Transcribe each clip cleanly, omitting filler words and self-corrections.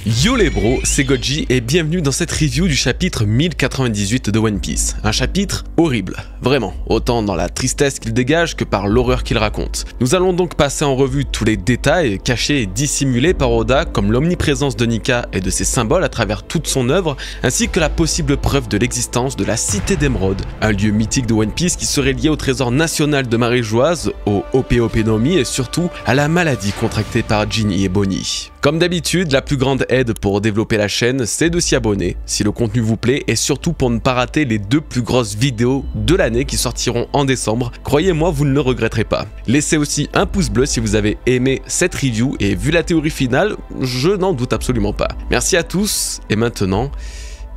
Yo les bros, c'est Goji et bienvenue dans cette review du chapitre 1098 de One Piece. Un chapitre horrible, vraiment, autant dans la tristesse qu'il dégage que par l'horreur qu'il raconte. Nous allons donc passer en revue tous les détails cachés et dissimulés par Oda, comme l'omniprésence de Nika et de ses symboles à travers toute son œuvre, ainsi que la possible preuve de l'existence de la Cité d'Émeraude, un lieu mythique de One Piece qui serait lié au trésor national de Marie-Joise, au Ope-Ope-no-Mi et surtout à la maladie contractée par Ginny et Bonnie. Comme d'habitude, la plus grande aide pour développer la chaîne, c'est de s'y abonner si le contenu vous plaît et surtout pour ne pas rater les deux plus grosses vidéos de l'année qui sortiront en décembre. Croyez-moi, vous ne le regretterez pas. Laissez aussi un pouce bleu si vous avez aimé cette review et vu la théorie finale, je n'en doute absolument pas. Merci à tous et maintenant,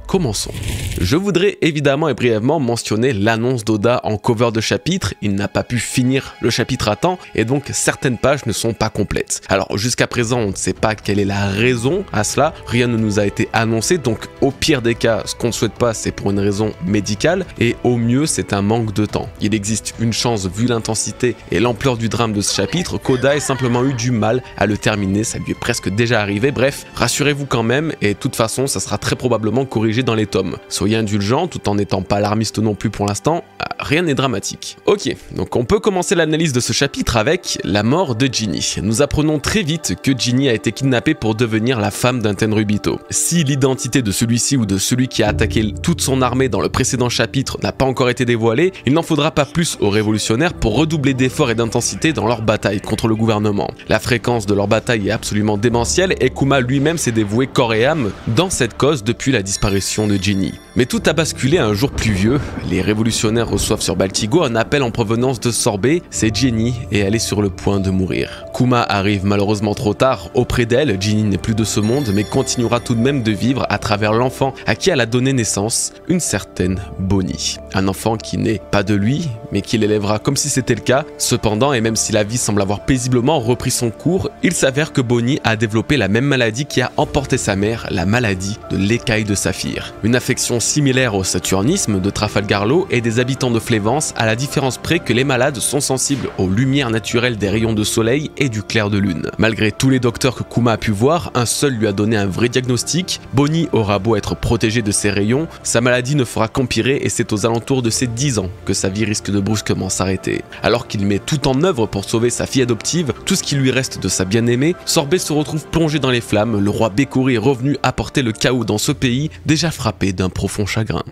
commençons. Je voudrais évidemment et brièvement mentionner l'annonce d'Oda en cover de chapitre. Il n'a pas pu finir le chapitre à temps et donc certaines pages ne sont pas complètes. Alors jusqu'à présent on ne sait pas quelle est la raison à cela, rien ne nous a été annoncé, donc au pire des cas ce qu'on ne souhaite pas c'est pour une raison médicale et au mieux c'est un manque de temps. Il existe une chance vu l'intensité et l'ampleur du drame de ce chapitre qu'Oda ait simplement eu du mal à le terminer, ça lui est presque déjà arrivé, bref rassurez-vous quand même et de toute façon ça sera très probablement corrigé dans les tomes. Soyez indulgents tout en n'étant pas alarmiste non plus pour l'instant, rien n'est dramatique. Ok, donc on peut commencer l'analyse de ce chapitre avec la mort de Ginny. Nous apprenons très vite que Ginny a été kidnappée pour devenir la femme d'un Tenryubito. Si l'identité de celui-ci ou de celui qui a attaqué toute son armée dans le précédent chapitre n'a pas encore été dévoilée, il n'en faudra pas plus aux révolutionnaires pour redoubler d'efforts et d'intensité dans leur bataille contre le gouvernement. La fréquence de leur bataille est absolument démentielle et Kuma lui-même s'est dévoué corps et âme dans cette cause depuis la disparition de Ginny. Mais tout a basculé un jour pluvieux, les révolutionnaires reçoivent sur Baltigo un appel en provenance de Sorbet, c'est Ginny et elle est sur le point de mourir. Kuma arrive malheureusement trop tard auprès d'elle, Ginny n'est plus de ce monde mais continuera tout de même de vivre à travers l'enfant à qui elle a donné naissance, une certaine Bonnie. Un enfant qui n'est pas de lui mais qui l'élèvera comme si c'était le cas, cependant et même si la vie semble avoir paisiblement repris son cours, il s'avère que Bonnie a développé la même maladie qui a emporté sa mère, la maladie de l'écaille de Saphir. Une affection similaire au saturnisme de Trafalgar Law et des habitants de Flévence, à la différence près que les malades sont sensibles aux lumières naturelles des rayons de soleil et du clair de lune. Malgré tous les docteurs que Kuma a pu voir, un seul lui a donné un vrai diagnostic. Bonnie aura beau être protégée de ces rayons, sa maladie ne fera qu'empirer et c'est aux alentours de ses 10 ans que sa vie risque de brusquement s'arrêter. Alors qu'il met tout en œuvre pour sauver sa fille adoptive, tout ce qui lui reste de sa bien-aimée, Sorbet se retrouve plongé dans les flammes, le roi Bécori est revenu apporter le chaos dans ce pays, déjà frappé d'un profond chagrin.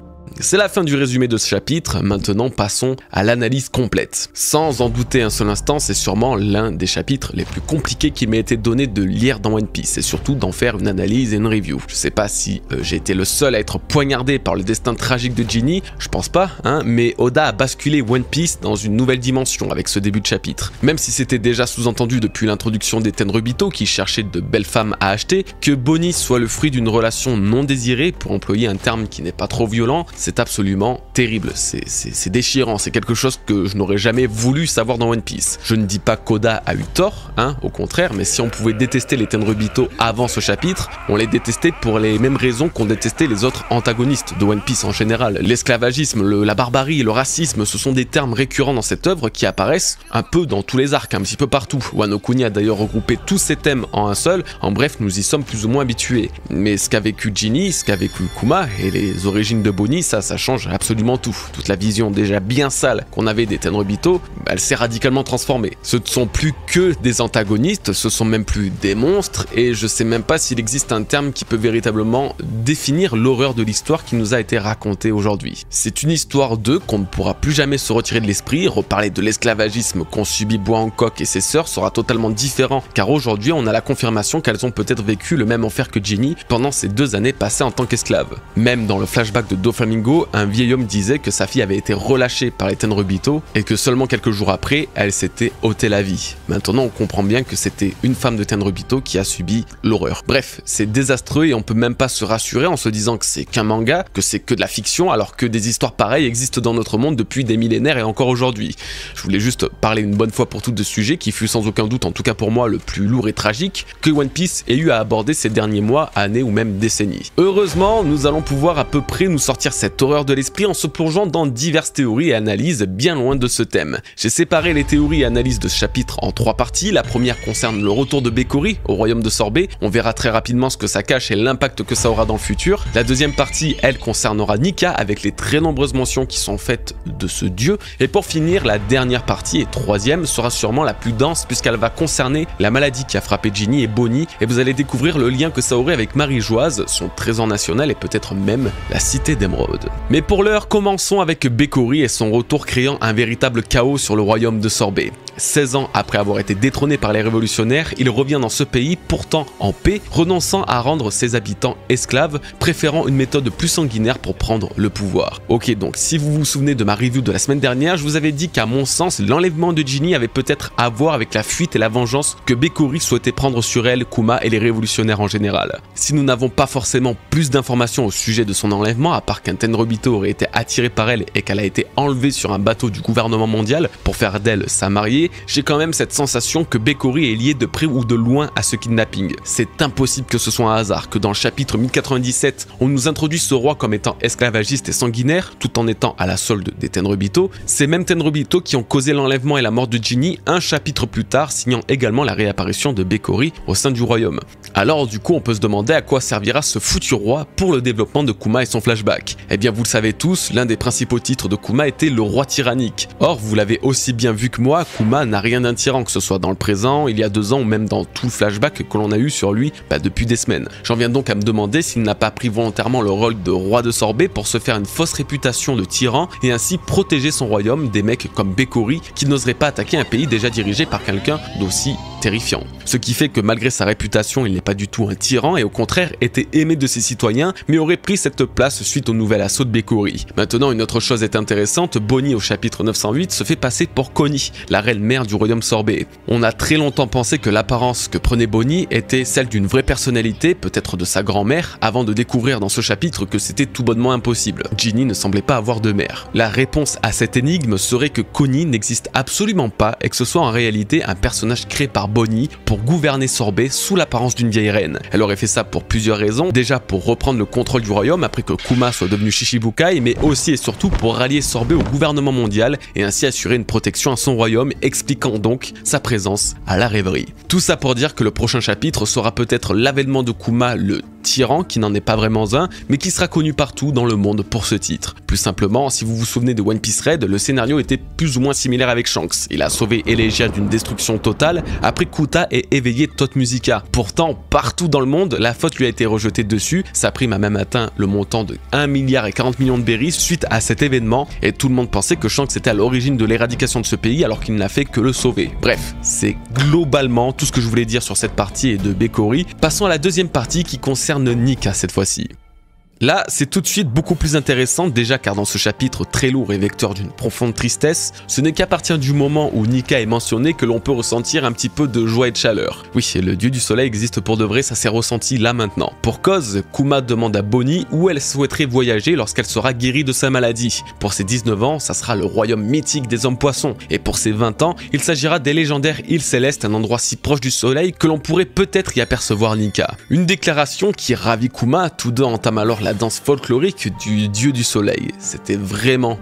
C'est la fin du résumé de ce chapitre, maintenant passons à l'analyse complète. Sans en douter un seul instant, c'est sûrement l'un des chapitres les plus compliqués qui m'ait été donné de lire dans One Piece, et surtout d'en faire une analyse et une review. Je sais pas si j'ai été le seul à être poignardé par le destin tragique de Ginny, je pense pas, hein, mais Oda a basculé One Piece dans une nouvelle dimension avec ce début de chapitre. Même si c'était déjà sous-entendu depuis l'introduction des Tenryubito qui cherchaient de belles femmes à acheter, que Bonnie soit le fruit d'une relation non désirée, pour employer un terme qui n'est pas trop violent, c'est absolument terrible, c'est déchirant, c'est quelque chose que je n'aurais jamais voulu savoir dans One Piece. Je ne dis pas qu'Oda a eu tort, hein, au contraire, mais si on pouvait détester les Tenryubito avant ce chapitre, on les détestait pour les mêmes raisons qu'on détestait les autres antagonistes de One Piece en général. L'esclavagisme, la barbarie, le racisme, ce sont des termes récurrents dans cette œuvre qui apparaissent un peu dans tous les arcs, un petit peu partout. Wano Kuni a d'ailleurs regroupé tous ces thèmes en un seul, en bref, nous y sommes plus ou moins habitués. Mais ce qu'a vécu Ginny, ce qu'a vécu Kuma et les origines de Bonnie, ça change absolument tout. Toute la vision déjà bien sale qu'on avait des Tenryubito, elle s'est radicalement transformée. Ce ne sont plus que des antagonistes, ce sont même plus des monstres, et je sais même pas s'il existe un terme qui peut véritablement définir l'horreur de l'histoire qui nous a été racontée aujourd'hui. C'est une histoire d'eux qu'on ne pourra plus jamais se retirer de l'esprit, reparler de l'esclavagisme qu'ont subi Bois Hancock et ses sœurs sera totalement différent, car aujourd'hui on a la confirmation qu'elles ont peut-être vécu le même enfer que Ginny pendant ces 2 années passées en tant qu'esclaves. Même dans le flashback de Doflamingo, un vieil homme disait que sa fille avait été relâchée par les Tenryubito et que seulement quelques jours après, elle s'était ôté la vie. Maintenant, on comprend bien que c'était une femme de Tenryubito qui a subi l'horreur. Bref, c'est désastreux et on peut même pas se rassurer en se disant que c'est qu'un manga, que c'est que de la fiction, alors que des histoires pareilles existent dans notre monde depuis des millénaires et encore aujourd'hui. Je voulais juste parler une bonne fois pour toutes de ce sujet qui fut sans aucun doute, en tout cas pour moi, le plus lourd et tragique que One Piece ait eu à aborder ces derniers mois, années ou même décennies. Heureusement, nous allons pouvoir à peu près nous sortir cette cette horreur de l'esprit en se plongeant dans diverses théories et analyses bien loin de ce thème. J'ai séparé les théories et analyses de ce chapitre en 3 parties. La première concerne le retour de Bécory au royaume de Sorbet. On verra très rapidement ce que ça cache et l'impact que ça aura dans le futur. La deuxième partie, elle, concernera Nika avec les très nombreuses mentions qui sont faites de ce dieu. Et pour finir, la dernière partie et troisième sera sûrement la plus dense puisqu'elle va concerner la maladie qui a frappé Ginny et Bonnie, et vous allez découvrir le lien que ça aurait avec Marie-Joise, son trésor national et peut-être même la cité d'Émeraude. Mais pour l'heure, commençons avec Bécory et son retour créant un véritable chaos sur le royaume de Sorbet. 16 ans après avoir été détrôné par les révolutionnaires, il revient dans ce pays pourtant en paix, renonçant à rendre ses habitants esclaves, préférant une méthode plus sanguinaire pour prendre le pouvoir. Ok, donc si vous vous souvenez de ma review de la semaine dernière, je vous avais dit qu'à mon sens, l'enlèvement de Ginny avait peut-être à voir avec la fuite et la vengeance que Bécory souhaitait prendre sur elle, Kuma et les révolutionnaires en général. Si nous n'avons pas forcément plus d'informations au sujet de son enlèvement, à part qu'un Tenryubito aurait été attiré par elle et qu'elle a été enlevée sur un bateau du gouvernement mondial pour faire d'elle sa mariée, j'ai quand même cette sensation que Bécory est lié de près ou de loin à ce kidnapping. C'est impossible que ce soit un hasard, que dans le chapitre 1097, on nous introduit ce roi comme étant esclavagiste et sanguinaire, tout en étant à la solde des Tenryubito. Ces mêmes Tenryubito qui ont causé l'enlèvement et la mort de Ginny un chapitre plus tard, signant également la réapparition de Bécory au sein du royaume. Alors du coup, on peut se demander à quoi servira ce foutu roi pour le développement de Kuma et son flashback. Eh bien vous le savez tous, l'un des principaux titres de Kuma était le roi tyrannique. Or, vous l'avez aussi bien vu que moi, Kuma n'a rien d'un tyran, que ce soit dans le présent, il y a 2 ans ou même dans tout le flashback que l'on a eu sur lui depuis des semaines. J'en viens donc à me demander s'il n'a pas pris volontairement le rôle de roi de Sorbet pour se faire une fausse réputation de tyran et ainsi protéger son royaume des mecs comme Bécory qui n'oseraient pas attaquer un pays déjà dirigé par quelqu'un d'aussi terrifiant. Ce qui fait que malgré sa réputation, il n'est pas du tout un tyran et au contraire était aimé de ses citoyens mais aurait pris cette place suite au nouvel assaut de Bécory. Maintenant, une autre chose est intéressante, Bonnie au chapitre 908 se fait passer pour Connie, la reine mère du royaume Sorbet. On a très longtemps pensé que l'apparence que prenait Bonnie était celle d'une vraie personnalité, peut-être de sa grand-mère, avant de découvrir dans ce chapitre que c'était tout bonnement impossible. Ginny ne semblait pas avoir de mère. La réponse à cette énigme serait que Connie n'existe absolument pas et que ce soit en réalité un personnage créé par Bonnie pour gouverner Sorbet sous l'apparence d'une vieille reine. Elle aurait fait ça pour plusieurs raisons, déjà pour reprendre le contrôle du royaume après que Kuma soit devenu Shichibukai, mais aussi et surtout pour rallier Sorbet au gouvernement mondial et ainsi assurer une protection à son royaume, expliquant donc sa présence à la rêverie. Tout ça pour dire que le prochain chapitre sera peut-être l'avènement de Kuma, le tyran, qui n'en est pas vraiment un, mais qui sera connu partout dans le monde pour ce titre. Plus simplement, si vous vous souvenez de One Piece Red, le scénario était plus ou moins similaire avec Shanks. Il a sauvé Elegia d'une destruction totale après Kuta ait éveillé Totmusica. Pourtant, partout dans le monde, la faute lui a été rejetée dessus. Sa prime a même atteint le montant de 1 milliard et 40 millions de berries suite à cet événement, et tout le monde pensait que Shanks était à l'origine de l'éradication de ce pays alors qu'il n'a fait que le sauver. Bref, c'est globalement tout ce que je voulais dire sur cette partie et de Bécory. Passons à la deuxième partie qui concerne Nika cette fois-ci. Là, c'est tout de suite beaucoup plus intéressant, déjà car dans ce chapitre très lourd et vecteur d'une profonde tristesse, ce n'est qu'à partir du moment où Nika est mentionné que l'on peut ressentir un petit peu de joie et de chaleur. Oui, le dieu du soleil existe pour de vrai, ça s'est ressenti là maintenant. Pour cause, Kuma demande à Bonnie où elle souhaiterait voyager lorsqu'elle sera guérie de sa maladie. Pour ses 19 ans, ça sera le royaume mythique des hommes poissons, et pour ses 20 ans, il s'agira des légendaires îles célestes, un endroit si proche du soleil que l'on pourrait peut-être y apercevoir Nika. Une déclaration qui ravit Kuma, tous deux entament alors la danse folklorique du dieu du soleil. C'était vraiment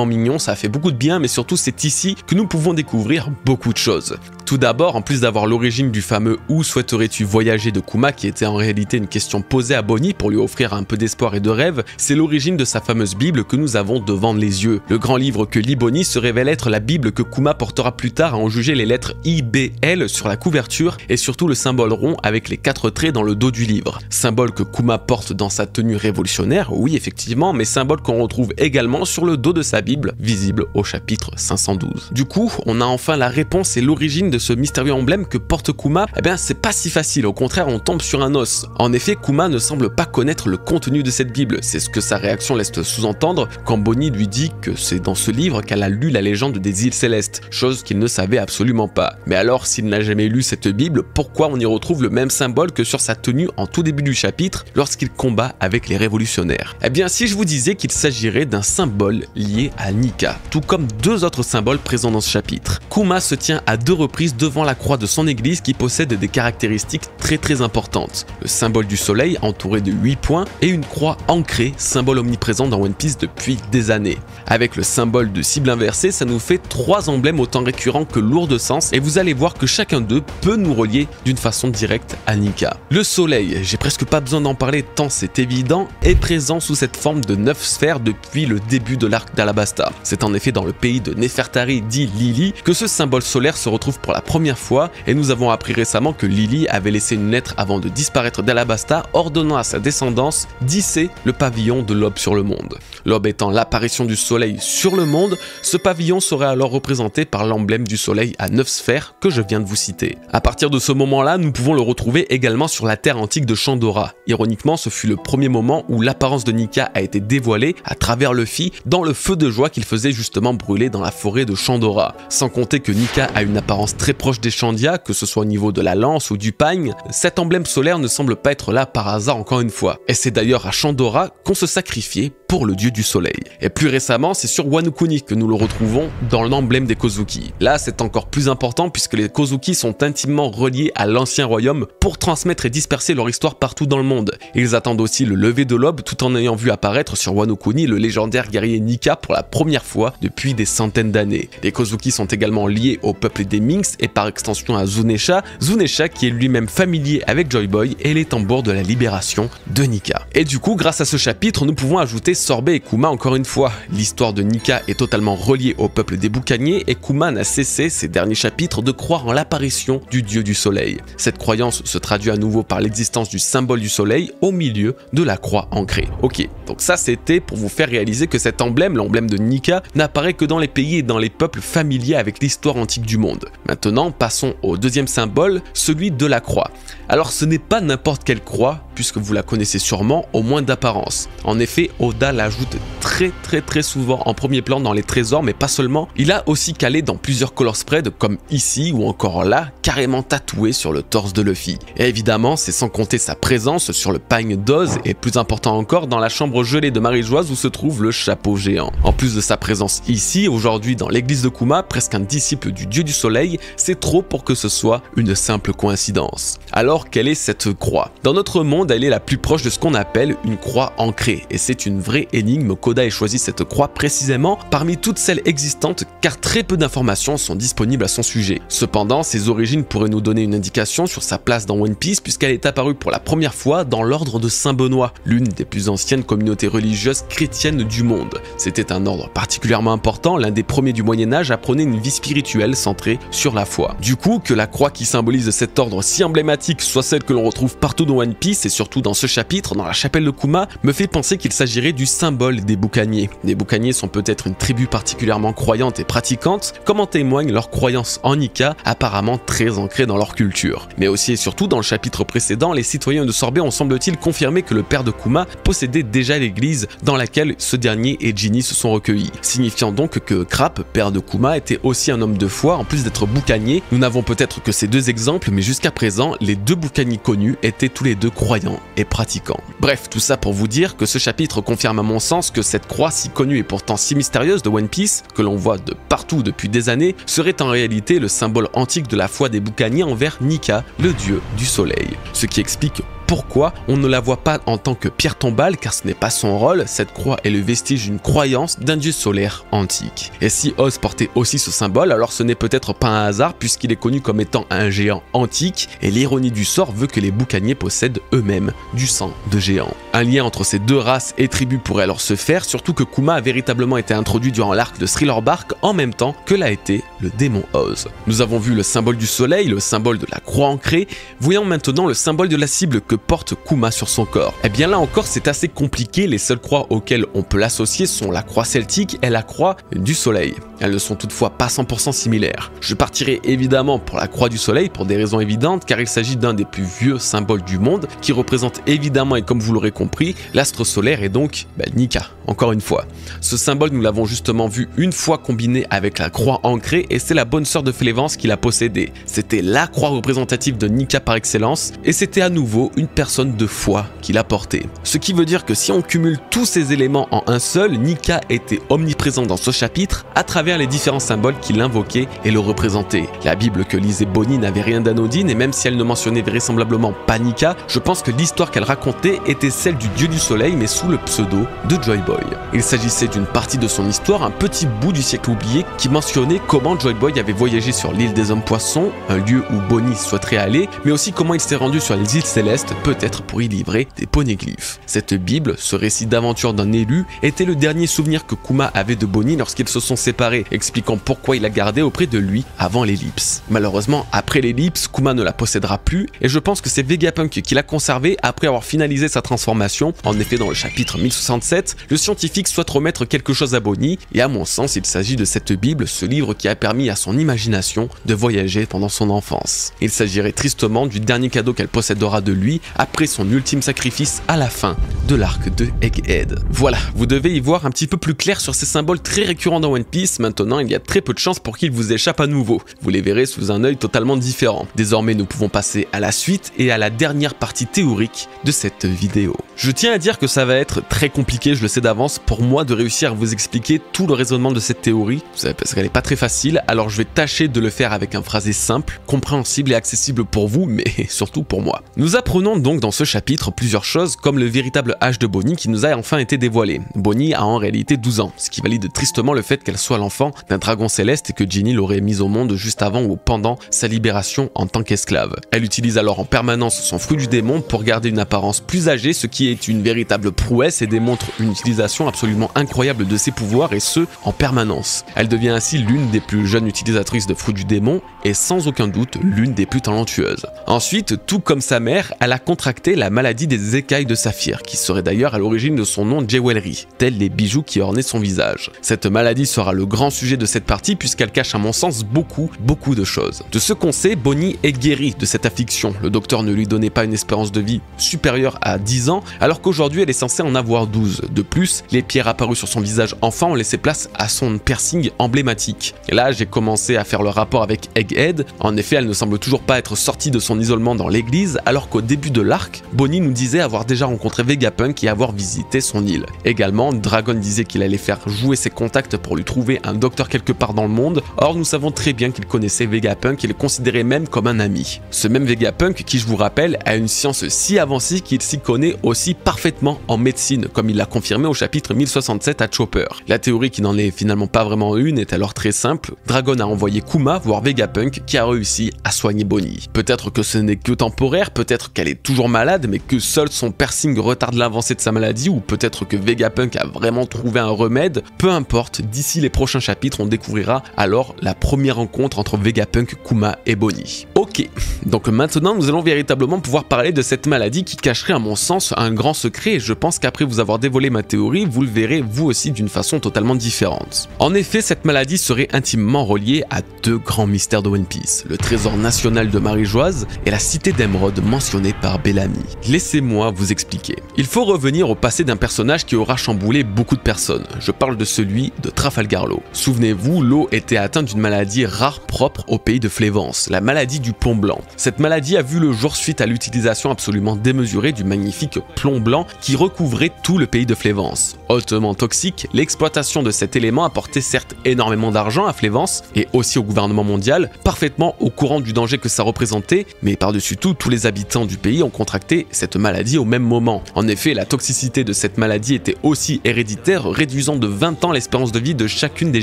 mignon, ça a fait beaucoup de bien, mais surtout c'est ici que nous pouvons découvrir beaucoup de choses. Tout d'abord, en plus d'avoir l'origine du fameux « Où souhaiterais-tu voyager » de Kuma, qui était en réalité une question posée à Bonnie pour lui offrir un peu d'espoir et de rêve, c'est l'origine de sa fameuse Bible que nous avons devant les yeux. Le grand livre que lit Bonnie se révèle être la Bible que Kuma portera plus tard à en juger les lettres IBL sur la couverture et surtout le symbole rond avec les 4 traits dans le dos du livre. Symbole que Kuma porte dans sa tenue révolutionnaire, oui effectivement, mais symbole qu'on retrouve également sur le dos de sa Bible, visible au chapitre 512. Du coup, on a enfin la réponse et l'origine de ce mystérieux emblème que porte Kuma. Eh bien, c'est pas si facile, au contraire, on tombe sur un os. En effet, Kuma ne semble pas connaître le contenu de cette Bible, c'est ce que sa réaction laisse sous-entendre quand Bonnie lui dit que c'est dans ce livre qu'elle a lu la légende des îles célestes, chose qu'il ne savait absolument pas. Mais alors, s'il n'a jamais lu cette Bible, pourquoi on y retrouve le même symbole que sur sa tenue en tout début du chapitre lorsqu'il combat avec les révolutionnaire. Eh bien, si je vous disais qu'il s'agirait d'un symbole lié à Nika, tout comme deux autres symboles présents dans ce chapitre. Kuma se tient à 2 reprises devant la croix de son église qui possède des caractéristiques très importantes. Le symbole du soleil entouré de 8 points et une croix ancrée, symbole omniprésent dans One Piece depuis des années. Avec le symbole de cible inversée, ça nous fait 3 emblèmes autant récurrents que lourds de sens et vous allez voir que chacun d'eux peut nous relier d'une façon directe à Nika. Le soleil, j'ai presque pas besoin d'en parler tant c'est évident, est présent sous cette forme de 9 sphères depuis le début de l'arc d'Alabasta. C'est en effet dans le pays de Nefertari dit Lily que ce symbole solaire se retrouve pour la première fois et nous avons appris récemment que Lily avait laissé une lettre avant de disparaître d'Alabasta ordonnant à sa descendance d'hisser le pavillon de l'aube sur le monde. L'aube étant l'apparition du soleil sur le monde, ce pavillon serait alors représenté par l'emblème du soleil à 9 sphères que je viens de vous citer. À partir de ce moment-là, nous pouvons le retrouver également sur la terre antique de Chandora. Ironiquement, ce fut le premier moment où l'apparence de Nika a été dévoilée à travers Luffy dans le feu de joie qu'il faisait justement brûler dans la forêt de Chandora. Sans compter que Nika a une apparence très proche des Shandia, que ce soit au niveau de la lance ou du pagne, cet emblème solaire ne semble pas être là par hasard encore une fois. Et c'est d'ailleurs à Chandora qu'on se sacrifiait pour le dieu du soleil. Et plus récemment, c'est sur Wano Kuni que nous le retrouvons dans l'emblème des Kozuki. Là, c'est encore plus important puisque les Kozuki sont intimement reliés à l'ancien royaume pour transmettre et disperser leur histoire partout dans le monde. Ils attendent aussi le lever de l'aube tout en ayant vu apparaître sur Wano Kuni le légendaire guerrier Nika pour la première fois depuis des centaines d'années. Les Kozuki sont également liés au peuple des Minks et par extension à Zunesha, Zunesha qui est lui-même familier avec Joy Boy et les tambours de la libération de Nika. Et du coup, grâce à ce chapitre, nous pouvons ajouter Sorbet et Kuma encore une fois. L'histoire de Nika est totalement reliée au peuple des boucaniers et Kuma n'a cessé ces derniers chapitres de croire en l'apparition du dieu du soleil. Cette croyance se traduit à nouveau par l'existence du symbole du soleil au milieu de la croix ancrée. Ok, donc ça c'était pour vous faire réaliser que cet emblème, l'emblème de Nika, n'apparaît que dans les pays et dans les peuples familiers avec l'histoire antique du monde. Maintenant, passons au deuxième symbole, celui de la croix. Alors ce n'est pas n'importe quelle croix, puisque vous la connaissez sûrement, au moins d'apparence. En effet, Oda l'ajoute très souvent en premier plan dans les trésors, mais pas seulement. Il a aussi calé dans plusieurs color spreads, comme ici ou encore là, carrément tatoué sur le torse de Luffy. Et évidemment, c'est sans compter sa présence sur le pagne d'Oz, et plus important encore, dans la chambre gelée de Marie-Joise où se trouve le chapeau géant. En plus de sa présence ici, aujourd'hui dans l'église de Kuma, presque un disciple du dieu du soleil, c'est trop pour que ce soit une simple coïncidence. Alors, quelle est cette croix? Dans notre monde, elle est la plus proche de ce qu'on appelle une croix ancrée, et c'est une vraie énigme qu'Oda ait choisi cette croix précisément parmi toutes celles existantes car très peu d'informations sont disponibles à son sujet. Cependant, ses origines pourraient nous donner une indication sur sa place dans One Piece puisqu'elle est apparue pour la première fois dans l'ordre de Saint-Benoît, l'une des plus anciennes communautés religieuses chrétiennes du monde. C'était un ordre particulièrement important, l'un des premiers du Moyen-Âge à prôner une vie spirituelle centrée sur la foi. Du coup, que la croix qui symbolise cet ordre si emblématique soit celle que l'on retrouve partout dans One Piece et surtout dans ce chapitre, dans la chapelle de Kuma, me fait penser qu'il s'agirait du symbole des boucaniers. Les boucaniers sont peut-être une tribu particulièrement croyante et pratiquante, comme en témoigne leur croyance en Nika, apparemment très ancrée dans leur culture. Mais aussi et surtout, dans le chapitre précédent, les citoyens de Sorbet ont semble-t-il confirmé que le père de Kuma possédait déjà l'église dans laquelle ce dernier et Ginny se sont recueillis, signifiant donc que Crap, père de Kuma, était aussi un homme de foi en plus d'être boucanier. Nous n'avons peut-être que ces deux exemples, mais jusqu'à présent, les deux boucaniers connus étaient tous les deux croyants et pratiquants. Bref, tout ça pour vous dire que ce chapitre confirme à mon sens que cette croix si connue et pourtant si mystérieuse de One Piece, que l'on voit de partout depuis des années, serait en réalité le symbole antique de la foi des boucaniers envers Nika, le dieu du soleil. Ce qui explique pourquoi on ne la voit pas en tant que pierre tombale car ce n'est pas son rôle, cette croix est le vestige d'une croyance d'un dieu solaire antique. Et si Oz portait aussi ce symbole, alors ce n'est peut-être pas un hasard puisqu'il est connu comme étant un géant antique et l'ironie du sort veut que les boucaniers possèdent eux-mêmes du sang de géants. Un lien entre ces deux races et tribus pourrait alors se faire, surtout que Kuma a véritablement été introduit durant l'arc de Thriller Bark en même temps que l'a été le démon Oz. Nous avons vu le symbole du soleil, le symbole de la croix ancrée, voyons maintenant le symbole de la cible que porte Kuma sur son corps. Et bien là encore c'est assez compliqué, les seules croix auxquelles on peut l'associer sont la croix celtique et la croix du soleil. Elles ne sont toutefois pas 100% similaires. Je partirai évidemment pour la croix du soleil pour des raisons évidentes car il s'agit d'un des plus vieux symboles du monde qui représente évidemment et comme vous l'aurez compris, l'astre solaire et donc Nika, encore une fois. Ce symbole nous l'avons justement vu une fois combiné avec la croix ancrée et c'est la bonne sœur de Flévence qui l'a possédée. C'était la croix représentative de Nika par excellence et c'était à nouveau une une personne de foi qui l'a porté. Ce qui veut dire que si on cumule tous ces éléments en un seul, Nika était omniprésent dans ce chapitre à travers les différents symboles qui l'invoquaient et le représentaient. La Bible que lisait Bonnie n'avait rien d'anodine et même si elle ne mentionnait vraisemblablement pas Nika, je pense que l'histoire qu'elle racontait était celle du dieu du soleil mais sous le pseudo de Joy Boy. Il s'agissait d'une partie de son histoire, un petit bout du siècle oublié qui mentionnait comment Joy Boy avait voyagé sur l'île des hommes poissons, un lieu où Bonnie souhaiterait aller, mais aussi comment il s'est rendu sur les îles célestes, peut-être pour y livrer des poneglyphes. Cette Bible, ce récit d'aventure d'un élu, était le dernier souvenir que Kuma avait de Bonnie lorsqu'ils se sont séparés, expliquant pourquoi il la gardait auprès de lui avant l'ellipse. Malheureusement, après l'ellipse, Kuma ne la possédera plus, et je pense que c'est Vegapunk qui l'a conservée après avoir finalisé sa transformation. En effet, dans le chapitre 1067, le scientifique souhaite remettre quelque chose à Bonnie, et à mon sens, il s'agit de cette Bible, ce livre qui a permis à son imagination de voyager pendant son enfance. Il s'agirait tristement du dernier cadeau qu'elle possédera de lui après son ultime sacrifice à la fin de l'arc de Egghead. Voilà, vous devez y voir un petit peu plus clair sur ces symboles très récurrents dans One Piece. Maintenant, il y a très peu de chances pour qu'ils vous échappent à nouveau. Vous les verrez sous un œil totalement différent. Désormais, nous pouvons passer à la suite et à la dernière partie théorique de cette vidéo. Je tiens à dire que ça va être très compliqué, je le sais d'avance, pour moi de réussir à vous expliquer tout le raisonnement de cette théorie, parce qu'elle n'est pas très facile, alors je vais tâcher de le faire avec un phrasé simple, compréhensible et accessible pour vous, mais surtout pour moi. Nous apprenons donc dans ce chapitre plusieurs choses, comme le véritable âge de Bonnie qui nous a enfin été dévoilé. Bonnie a en réalité 12 ans, ce qui valide tristement le fait qu'elle soit l'enfant d'un dragon céleste et que Ginny l'aurait mise au monde juste avant ou pendant sa libération en tant qu'esclave. Elle utilise alors en permanence son fruit du démon pour garder une apparence plus âgée, ce qui est une véritable prouesse et démontre une utilisation absolument incroyable de ses pouvoirs et ce, en permanence. Elle devient ainsi l'une des plus jeunes utilisatrices de fruits du démon et sans aucun doute l'une des plus talentueuses. Ensuite, tout comme sa mère, elle a contracté la maladie des écailles de saphir, qui serait d'ailleurs à l'origine de son nom Jewelry, tels les bijoux qui ornaient son visage. Cette maladie sera le grand sujet de cette partie puisqu'elle cache à mon sens beaucoup de choses. De ce qu'on sait, Bonnie est guérie de cette affliction. Le docteur ne lui donnait pas une espérance de vie supérieure à 10 ans, alors qu'aujourd'hui elle est censée en avoir 12. De plus, les pierres apparues sur son visage enfant ont laissé place à son piercing emblématique. Et là, j'ai commencé à faire le rapport avec Egghead. En effet, elle ne semble toujours pas être sortie de son isolement dans l'église, alors qu'au début de l'arc, Bonnie nous disait avoir déjà rencontré Vegapunk et avoir visité son île. Également, Dragon disait qu'il allait faire jouer ses contacts pour lui trouver un docteur quelque part dans le monde. Or, nous savons très bien qu'il connaissait Vegapunk et le considérait même comme un ami. Ce même Vegapunk qui, je vous rappelle, a une science si avancée qu'il s'y connaît aussi parfaitement en médecine, comme il l'a confirmé au chapitre 1067 à Chopper. La théorie qui n'en est finalement pas vraiment une est alors très simple. Dragon a envoyé Kuma voir Vegapunk qui a réussi à soigner Bonnie. Peut-être que ce n'est que temporaire, peut-être qu'elle est toujours malade, mais que seul son piercing retarde l'avancée de sa maladie, ou peut-être que Vegapunk a vraiment trouvé un remède. Peu importe, d'ici les prochains chapitres, on découvrira alors la première rencontre entre Vegapunk, Kuma et Bonnie. Ok, donc maintenant nous allons véritablement pouvoir parler de cette maladie qui cacherait à mon sens un grand secret et je pense qu'après vous avoir dévoilé ma théorie, vous le verrez vous aussi d'une façon totalement différente. En effet, cette maladie serait intimement reliée à deux grands mystères de One Piece, le trésor national de Marie-Joise et la cité d'Emeraude mentionnée par Bellamy. Laissez-moi vous expliquer. Il faut revenir au passé d'un personnage qui aura chamboulé beaucoup de personnes. Je parle de celui de Trafalgar Law. Souvenez-vous, Law était atteint d'une maladie rare propre au pays de Flévence, la maladie du plomb blanc. Cette maladie a vu le jour suite à l'utilisation absolument démesurée du magnifique plomb blanc qui recouvrait tout le pays de Flévence. Hautement toxique, l'exploitation de cet élément apportait certes énormément d'argent à Flévence et aussi au gouvernement mondial, parfaitement au courant du danger que ça représentait, mais par-dessus tout, tous les habitants du pays ont contracté cette maladie au même moment. En effet, la toxicité de cette maladie était aussi héréditaire, réduisant de 20 ans l'espérance de vie de chacune des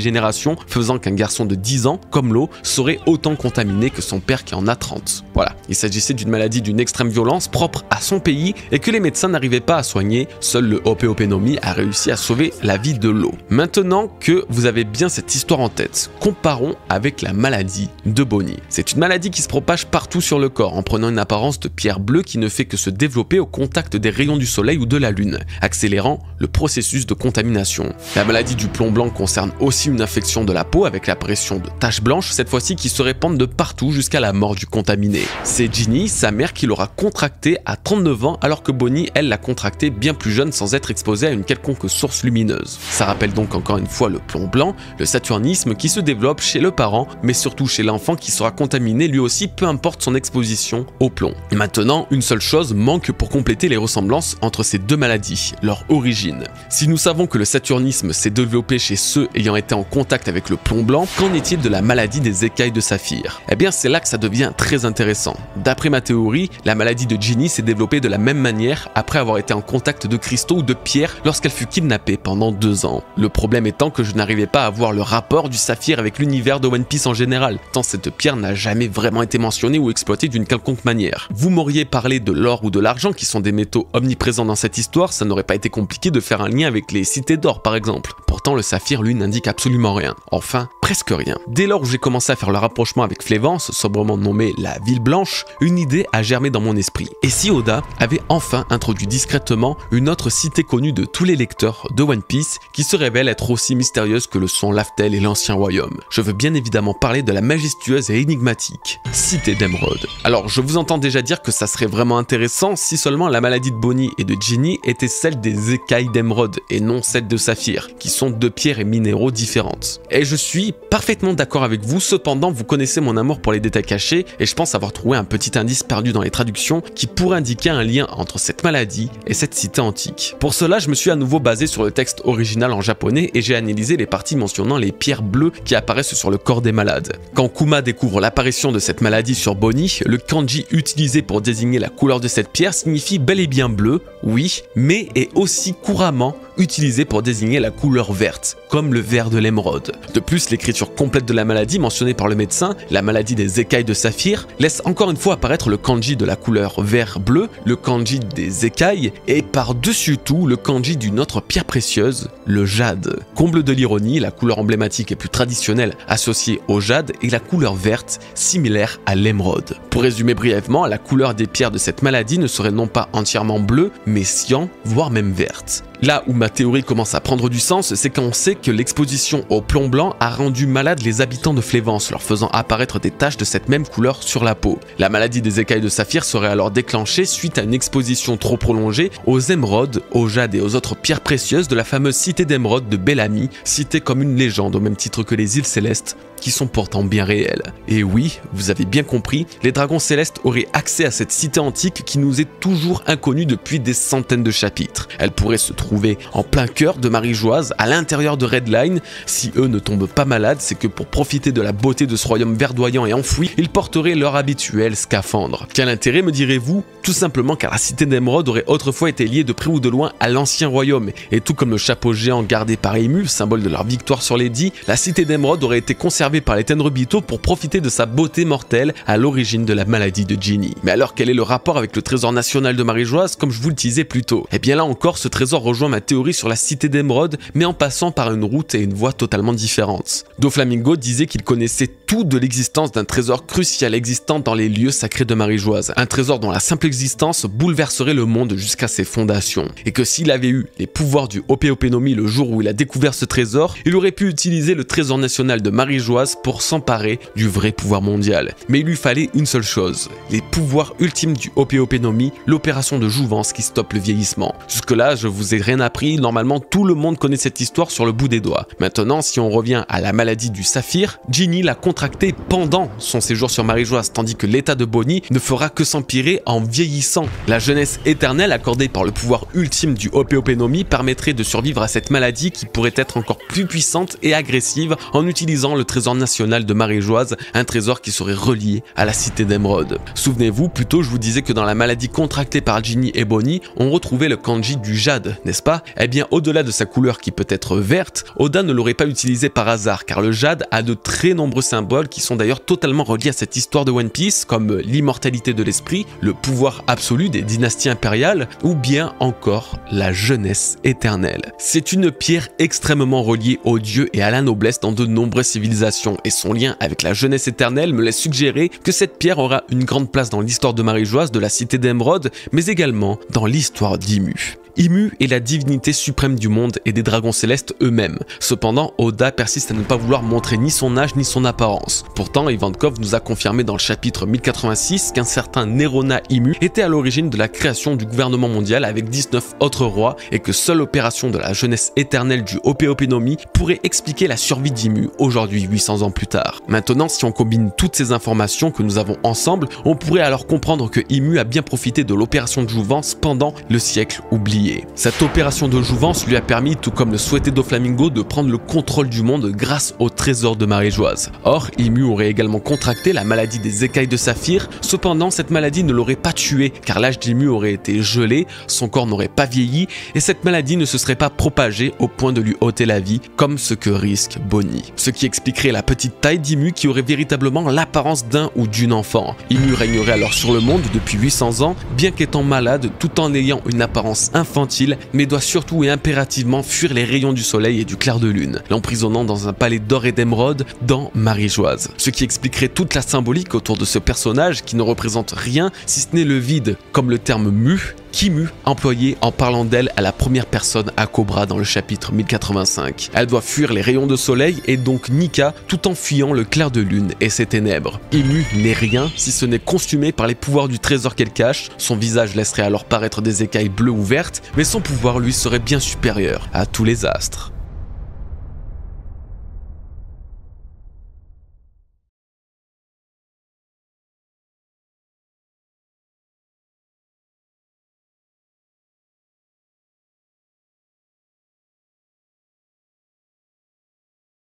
générations, faisant qu'un garçon de 10 ans, comme Law, serait autant contaminé que son père qui en a 30. Voilà, il s'agissait d'une maladie d'une extrême violence propre à son pays et que les médecins n'arrivaient pas à soigner, seul le Hope Hope no Mi a réussi à sauver la vie de Law. Maintenant que vous avez bien cette histoire en tête, comparons avec la maladie de Bonnie. C'est une maladie qui se propage partout sur le corps en prenant une apparence de pierre bleue qui ne fait que se développer au contact des rayons du soleil ou de la lune, accélérant le processus de contamination. La maladie du plomb blanc concerne aussi une infection de la peau avec l'apparition de taches blanches, cette fois-ci qui se répandent de partout jusqu'à la mort du contaminé. C'est Ginny, sa mère, qui l'aura contracté à 39 ans alors que Bonnie, elle, l'a contracté bien plus jeune sans être exposée à une quelconque source lumineuse. Ça rappelle donc encore une fois le plomb blanc, le saturnisme qui se développe chez le parent, mais surtout chez l'enfant qui sera contaminé lui aussi peu importe son exposition au plomb. Et maintenant, une seule chose manque pour compléter les ressemblances entre ces deux maladies, leur origine. Si nous savons que le saturnisme s'est développé chez ceux ayant été en contact avec le plomb blanc, qu'en est-il de la maladie des écailles de saphir? Eh bien c'est là que ça devient très intéressant. D'après ma théorie, la maladie de Ginny s'est développée de la même manière après avoir été en contact de cristaux ou de pierres lorsqu'elle fut kidnappée pendant 2 ans. Le problème étant que je n'arrivais pas à voir le rapport du saphir avec l'univers de One Piece en général, tant cette pierre n'a jamais vraiment été mentionnée ou exploitée d'une quelconque manière. Vous m'auriez parlé de l'or ou de l'argent qui sont des métaux omniprésents dans cette histoire, ça n'aurait pas été compliqué de faire un lien avec les cités d'or par exemple. Pourtant le saphir lui n'indique absolument rien. Enfin, presque rien. Dès lors où j'ai commencé à faire le rapprochement avec Flévence, sobrement nommée la Ville Blanche, une idée a germé dans mon esprit. Et si Oda avait enfin introduit discrètement une autre cité connue de tous les lecteurs de One Piece qui se révèle être aussi mystérieuse que le sont Laftel et l'Ancien Royaume. Je veux bien évidemment parler de la majestueuse et énigmatique Cité d'Emeraude. Alors je vous entends déjà dire que ça serait vraiment intéressant si seulement la maladie de Bonnie et de Ginny était celle des écailles d'émeraude et non celle de saphir, qui sont deux pierres et minéraux différentes. Et je suis parfaitement d'accord avec vous, cependant vous connaissez mon amour pour les détails cachés et je pense avoir trouvé un petit indice perdu dans les traductions qui pourrait indiquer un lien entre cette maladie et cette cité antique. Pour cela, je me suis à nouveau basé sur le texte original en japonais et j'ai analysé les parties mentionnant les pierres bleues qui apparaissent sur le corps des malades. Quand Kuma découvre l'apparition de cette maladie sur Bonnie, le kanji utilisé pour désigner la couleur de cette pierre signifie bel et bien bleu, oui, mais est aussi couramment utilisé pour désigner la couleur verte, comme le vert de l'émeraude. De plus, l'écriture complète de la maladie mentionnée par le médecin, la maladie des écailles de saphir, laisse encore une fois apparaître le kanji de la couleur vert-bleu, le kanji des écailles, et par-dessus tout, le kanji d'une autre pierre précieuse, le jade. Comble de l'ironie, la couleur emblématique et plus traditionnelle associée au jade est la couleur verte, similaire à l'émeraude. Pour résumer brièvement, la couleur des pierres de cette maladie ne serait non pas entièrement bleue, mais cyan, voire même verte. Là où ma théorie commence à prendre du sens, c'est quand on sait que l'exposition au plomb blanc a rendu malades les habitants de Flévence, leur faisant apparaître des taches de cette même couleur sur la peau. La maladie des écailles de saphir serait alors déclenchée suite à une exposition trop prolongée aux émeraudes, au jade et aux autres pierres précieuses de la fameuse cité d'émeraude de Bellamy, citée comme une légende au même titre que les îles célestes, qui sont pourtant bien réelles. Et oui, vous avez bien compris, les dragons célestes auraient accès à cette cité antique qui nous est toujours inconnue depuis des centaines de chapitres. Elle pourrait se trouver en plein cœur de Marie-Joise, à l'intérieur de Redline. Si eux ne tombent pas malades, c'est que pour profiter de la beauté de ce royaume verdoyant et enfoui, ils porteraient leur habituel scaphandre. Quel intérêt, me direz-vous? Tout simplement car la cité d'Emeraude aurait autrefois été liée de près ou de loin à l'ancien royaume, et tout comme le chapeau géant gardé par Emu, symbole de leur victoire sur les dits, la cité d'Emeraude aurait été conservée par les Tenryubito pour profiter de sa beauté mortelle à l'origine de la maladie de Ginny. Mais alors quel est le rapport avec le trésor national de Marie-Joise comme je vous le disais plus tôt? Et bien là encore, ce trésor rejoint ma théorie sur la cité d'Emeraude, mais en passant par une route et une voie totalement différentes. Doflamingo disait qu'il connaissait tout de l'existence d'un trésor crucial existant dans les lieux sacrés de Marie-Joise, un trésor dont la simple existence bouleverserait le monde jusqu'à ses fondations, et que s'il avait eu les pouvoirs du Ope-Ope no Mi le jour où il a découvert ce trésor, il aurait pu utiliser le trésor national de Marie-Joise pour s'emparer du vrai pouvoir mondial. Mais il lui fallait une seule chose, les pouvoirs ultimes du Ope-Ope no Mi, l'opération de jouvence qui stoppe le vieillissement. Jusque-là, je vous ai rien appris, normalement tout le monde connaît cette histoire sur le bout des doigts. Maintenant, si on revient à la maladie du saphir, Ginny l'a contractée pendant son séjour sur Marie-Joise, tandis que l'état de Bonnie ne fera que s'empirer en vieillissant. La jeunesse éternelle accordée par le pouvoir ultime du Ope-Ope no Mi permettrait de survivre à cette maladie qui pourrait être encore plus puissante et agressive en utilisant le trésor national de Marie-Joise, un trésor qui serait relié à la cité d'Emeraude. Souvenez-vous, plus tôt je vous disais que dans la maladie contractée par Ginny et Bonnie, on retrouvait le kanji du jade, n'est-ce pas? Eh bien au-delà de sa couleur qui peut être verte, Oda ne l'aurait pas utilisé par hasard car le jade a de très nombreux symboles qui sont d'ailleurs totalement reliés à cette histoire de One Piece comme l'immortalité de l'esprit, le pouvoir absolu des dynasties impériales ou bien encore la jeunesse éternelle. C'est une pierre extrêmement reliée aux dieux et à la noblesse dans de nombreuses civilisations et son lien avec la jeunesse éternelle me laisse suggérer que cette pierre aura une grande place dans l'histoire de Marie-Joise, de la cité d'Emeraude, mais également dans l'histoire d'Imu. Imu est la divinité suprême du monde et des dragons célestes eux-mêmes. Cependant, Oda persiste à ne pas vouloir montrer ni son âge ni son apparence. Pourtant, Ivankov nous a confirmé dans le chapitre 1086 qu'un certain Nerona Imu était à l'origine de la création du gouvernement mondial avec 19 autres rois et que seule l'opération de la jeunesse éternelle du Ope no Mi pourrait expliquer la survie d'Imu aujourd'hui 800 ans plus tard. Maintenant, si on combine toutes ces informations que nous avons ensemble, on pourrait alors comprendre que Imu a bien profité de l'opération de jouvence pendant le siècle oublié. Cette opération de jouvence lui a permis, tout comme le souhaitait Doflamingo, de prendre le contrôle du monde grâce au trésor de Marie-Joise. Or, Imu aurait également contracté la maladie des écailles de saphir, cependant cette maladie ne l'aurait pas tué car l'âge d'Imu aurait été gelé, son corps n'aurait pas vieilli et cette maladie ne se serait pas propagée au point de lui ôter la vie comme ce que risque Bonnie. Ce qui expliquerait la petite taille d'Imu qui aurait véritablement l'apparence d'un ou d'une enfant. Imu régnerait alors sur le monde depuis 800 ans, bien qu'étant malade tout en ayant une apparence infantile, mais doit surtout et impérativement fuir les rayons du soleil et du clair de lune, l'emprisonnant dans un palais d'or et d'émeraude dans Marie-Joise. Ce qui expliquerait toute la symbolique autour de ce personnage qui ne représente rien si ce n'est le vide, comme le terme mu, Kimu, employé en parlant d'elle à la première personne à Cobra dans le chapitre 1085. Elle doit fuir les rayons de soleil et donc Nika tout en fuyant le clair de lune et ses ténèbres. Imu n'est rien si ce n'est consumé par les pouvoirs du trésor qu'elle cache, son visage laisserait alors paraître des écailles bleues ou vertes, mais son pouvoir lui serait bien supérieur à tous les astres.